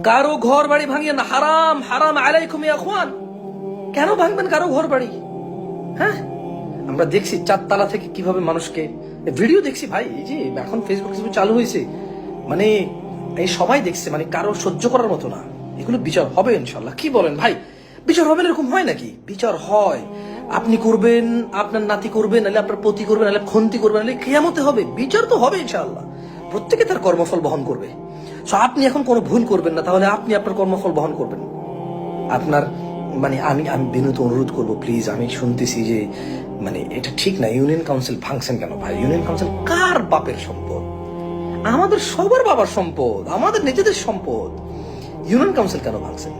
কারো ঘর বাড়ি ভাঙিয়ে না, হারাম হারাম আলাইকুম ইয়া আখওয়ান। কেন ভাঙবেন কারো ঘর বাড়ি? হ্যাঁ, আমরা দেখছি চারতলা থেকে কিভাবে মানুষকে ভিডিও দেখছি ভাই, এই যে এখন ফেসবুক চালু হয়েছে, মানে এই সবাই দেখছে, মানে কারো সহ্য করার মতো না। এগুলো বিচার হবে ইনশাল্লাহ। কি বলেন ভাই, বিচার হবে না? এরকম হয় নাকি? বিচার হয়। আপনি করবেন, আপনার নাতি করবেন, নাহলে আপনার পতি করবেন, নাহলে খন্তি করবেন, নাহলে কিয়ামতে হবে। বিচার তো হবে ইনশাআল্লাহ, প্রত্যেকে তার কর্মফল বহন করবে। সো আপনি এখন কোনো ভুল করবেন না, তাহলে আপনি আপনার কর্মফল বহন করবেন। আপনার মানে আমি আমি বিনীত অনুরোধ করবো, প্লিজ, আমি শুনতেছি যে মানে এটা ঠিক না, ইউনিয়ন কাউন্সিল ভাঙছেন কেন ভাই? ইউনিয়ন কাউন্সিল কার বাপের সম্পদ? আমাদের সবার বাবার সম্পদ, আমাদের নিজেদের সম্পদ। ইউনিয়ন কাউন্সিল কেন ভাঙছেন?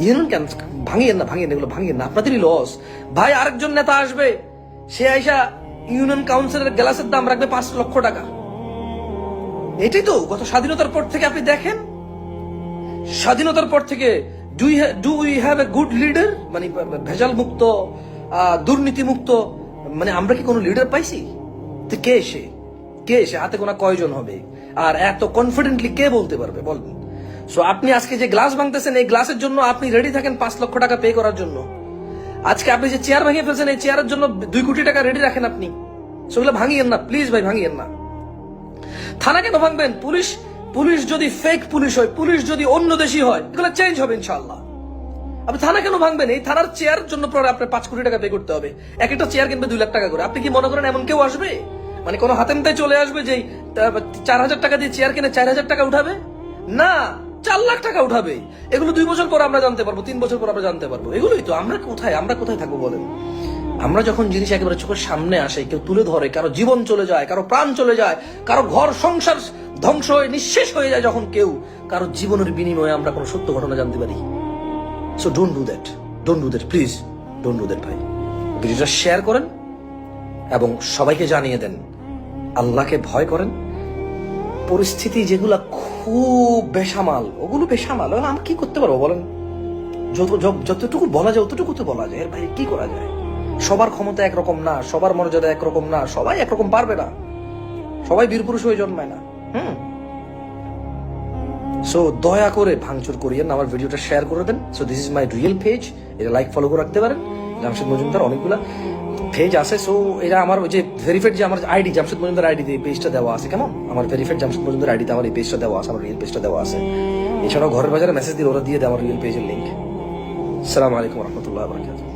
ইউনিয়ন কাউন্সিল ভাঙিয়েন না, ভাঙিয়েন, এগুলো ভাঙিয়েন না, আপনাদেরই লস ভাই। আরেকজন নেতা আসবে, সে আইসা ইউনিয়ন কাউন্সিলের গ্লাসের দাম রাখবে 5 লক্ষ টাকা। এটাই তো গত স্বাধীনতার পর থেকে আপনি দেখেন, স্বাধীনতার পর থেকে do we have a good leader, মানে ভেজাল মুক্ত, দুর্নীতি মুক্ত, মানে আমরা কি কোনো লিডার পাইছি? তো কে এসে হাতে গোনা কয়জন হবে? আর এত কনফিডেন্টলি কে বলতে পারবে বলেন? সো আপনি আজকে যে গ্লাস ভাঙতেছেন, এই গ্লাসের জন্য আপনি রেডি থাকেন 5 লক্ষ টাকা পে করার জন্য। আজকে আপনি যে চেয়ার ভাঙিয়ে ফেলছেন, এই চেয়ারের জন্য 2 কোটি টাকা রেডি রাখেন আপনি। সেগুলো ভাঙিয়েন না প্লিজ ভাই, ভাঙিয়েন না। থানা কেন ভাঙবেন? পুলিশ যদি ফেক পুলিশ হয়, পুলিশ যদি অন্য দেশি হয়, এগুলো চেঞ্জ হবে ইনশাআল্লাহ। আপনি থানা কেন ভাঙবেন? এই থানার চেয়ার জন্য পরে আপনার 5 কোটি টাকা পে করতে হবে। একটা চেয়ার কিনবে 2 লাখ টাকা করে। আপনি কি মনে করেন এমন কেউ আসবে, মানে কোনো হাতেমতায় চলে আসবে যে 4,000 টাকা দিয়ে চেয়ার কিনে 4,000 টাকা উঠাবে? না, 4 লাখ টাকা উঠাবে। এগুলো 2 বছর পর আমরা জানতে পারবো, 3 বছর পর আমরা জানতে পারবো। এগুলোই তো। আমরা কোথায় থাকবো বলেন? আমরা যখন জিনিস একেবারে চোখের সামনে আসে, কেউ তুলে ধরে, কারো জীবন চলে যায়, কারো প্রাণ চলে যায়, কারো ঘর সংসার ধ্বংস হয়ে নিঃশেষ হয়ে যায়, যখন কেউ কারো জীবনের বিনিময়ে আমরা কোনো সত্য ঘটনা জানতে পারি। So don't do that please, don't do that ভাই। ভিডিওটা শেয়ার করেন এবং সবাইকে জানিয়ে দেন, আল্লাহকে ভয় করেন। পরিস্থিতি যেগুলা খুব বেসামাল, ওগুলো বেসামাল, আমি কি করতে পারবো বলেন? যতটুকু বলা যায় অতটুকু তো বলা যায়, এর বাইরে কি করা যায়? সবার ক্ষমতা একরকম না, সবার মর্যাদা একরকম না, সবাই একরকম পারবে না, সবাই বীরপুরুষ হয়ে জন্মায় না। সো দয়া করে ভাঙচুর করিয়েন, আমার ভিডিওটা শেয়ার করে দেন। So this is my real page, এটা লাইক ফলো করে রাখতে পারেন। জামশেদ মজুমদার অনেকগুলা পেজ আছে। সো এটা আমার ওই যে ভেরিফাইড যে আমার আইডি জামশেদ মজুমদার আইডি দিয়ে পেজটা দেওয়া আছে, কেমন? আমার ভেরিফাইড জামশেদ মজুমদার আইডিতে আমার এই পেজটা দেওয়া আছে, আমার রিয়েল পেজটা দেওয়া আছে। এছাড়াও ঘরের বাজারে মেসেজ দিলে ওরা দিয়ে দেয় আমার রিয়েল পেজের লিঙ্ক। আসসালামু আলাইকুম রহমতুল্লাহ বারাকাতুহু।